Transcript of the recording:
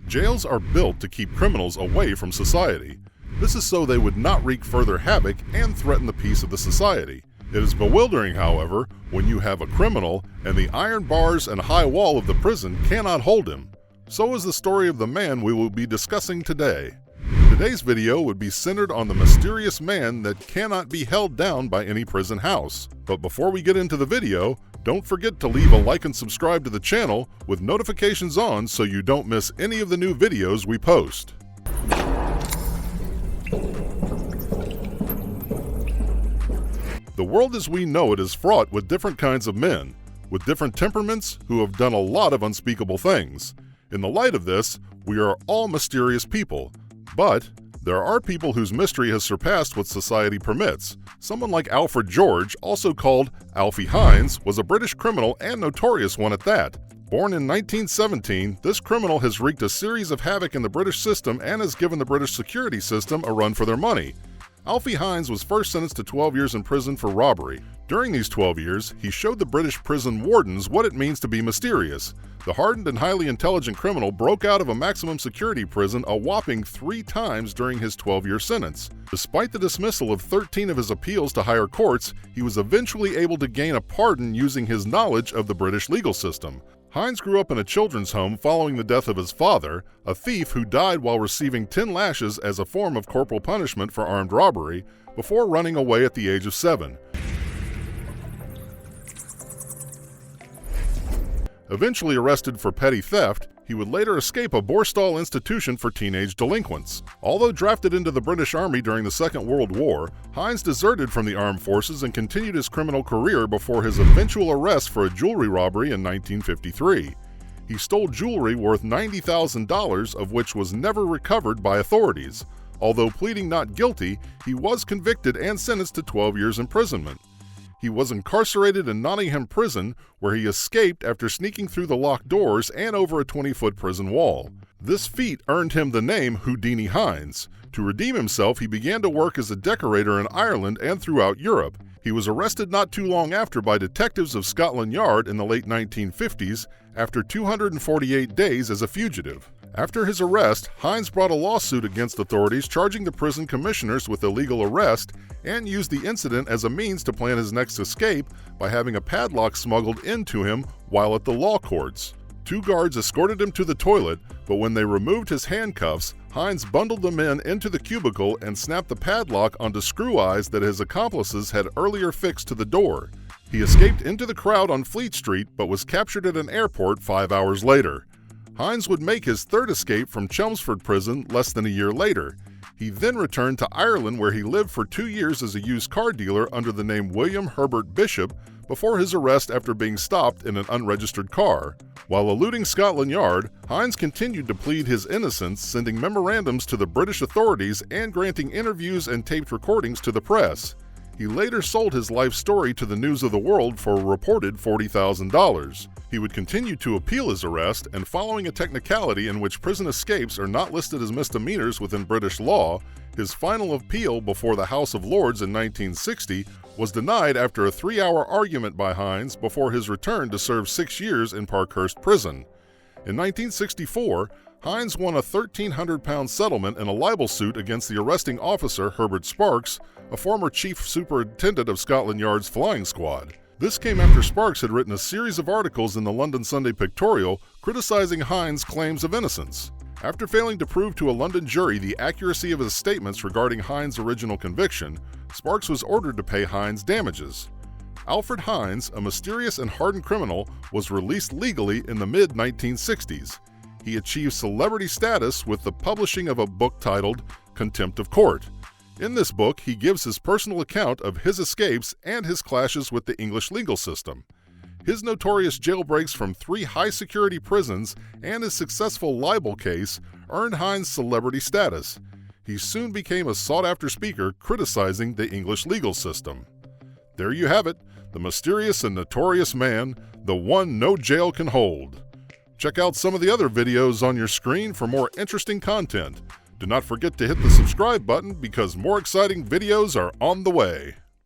Jails are built to keep criminals away from society. This is so they would not wreak further havoc and threaten the peace of the society. It is bewildering, however, when you have a criminal and the iron bars and high wall of the prison cannot hold him. So is the story of the man we will be discussing today. Today's video would be centered on the mysterious man that cannot be held down by any prison house. But before we get into the video, don't forget to leave a like and subscribe to the channel with notifications on so you don't miss any of the new videos we post. The world as we know it is fraught with different kinds of men, with different temperaments who have done a lot of unspeakable things. In the light of this, we are all mysterious people, but there are people whose mystery has surpassed what society permits. Someone like Alfred George, also called Alfie Hines, was a British criminal and notorious one at that. Born in 1917, this criminal has wreaked a series of havoc in the British system and has given the British security system a run for their money. Alfie Hines was first sentenced to 12 years in prison for robbery. During these 12 years, he showed the British prison wardens what it means to be mysterious. The hardened and highly intelligent criminal broke out of a maximum security prison a whopping 3 times during his 12-year sentence. Despite the dismissal of 13 of his appeals to higher courts, he was eventually able to gain a pardon using his knowledge of the British legal system. Hines grew up in a children's home following the death of his father, a thief who died while receiving 10 lashes as a form of corporal punishment for armed robbery, before running away at the age of 7. Eventually arrested for petty theft, he would later escape a Borstal institution for teenage delinquents. Although drafted into the British Army during the Second World War, Hines deserted from the armed forces and continued his criminal career before his eventual arrest for a jewelry robbery in 1953. He stole jewelry worth $90,000, of which was never recovered by authorities. Although pleading not guilty, he was convicted and sentenced to 12 years imprisonment. He was incarcerated in Nottingham Prison, where he escaped after sneaking through the locked doors and over a 20-foot prison wall. This feat earned him the name Houdini Hines. To redeem himself, he began to work as a decorator in Ireland and throughout Europe. He was arrested not too long after by detectives of Scotland Yard in the late 1950s after 248 days as a fugitive. After his arrest, Hines brought a lawsuit against authorities charging the prison commissioners with illegal arrest and used the incident as a means to plan his next escape by having a padlock smuggled into him while at the law courts. 2 guards escorted him to the toilet, but when they removed his handcuffs, Hines bundled the men into the cubicle and snapped the padlock onto screw eyes that his accomplices had earlier fixed to the door. He escaped into the crowd on Fleet Street but was captured at an airport 5 hours later. Hines would make his 3rd escape from Chelmsford Prison less than a year later. He then returned to Ireland, where he lived for 2 years as a used car dealer under the name William Herbert Bishop before his arrest after being stopped in an unregistered car. While eluding Scotland Yard, Hines continued to plead his innocence, sending memorandums to the British authorities and granting interviews and taped recordings to the press. He later sold his life story to the News of the World for a reported $40,000. He would continue to appeal his arrest, and following a technicality in which prison escapes are not listed as misdemeanors within British law, his final appeal before the House of Lords in 1960 was denied after a 3-hour argument by Hines before his return to serve 6 years in Parkhurst Prison. In 1964, Hines won a £1,300 settlement in a libel suit against the arresting officer Herbert Sparks, a former chief superintendent of Scotland Yard's flying squad. This came after Sparks had written a series of articles in the London Sunday Pictorial criticizing Hines' claims of innocence. After failing to prove to a London jury the accuracy of his statements regarding Hines' original conviction, Sparks was ordered to pay Hines damages. Alfred Hines, a mysterious and hardened criminal, was released legally in the mid-1960s. He achieved celebrity status with the publishing of a book titled Contempt of Court. In this book, he gives his personal account of his escapes and his clashes with the English legal system. His notorious jailbreaks from 3 high-security prisons and his successful libel case earned Hines celebrity status. He soon became a sought-after speaker criticizing the English legal system. There you have it, the mysterious and notorious man, the one no jail can hold. Check out some of the other videos on your screen for more interesting content. Do not forget to hit the subscribe button because more exciting videos are on the way.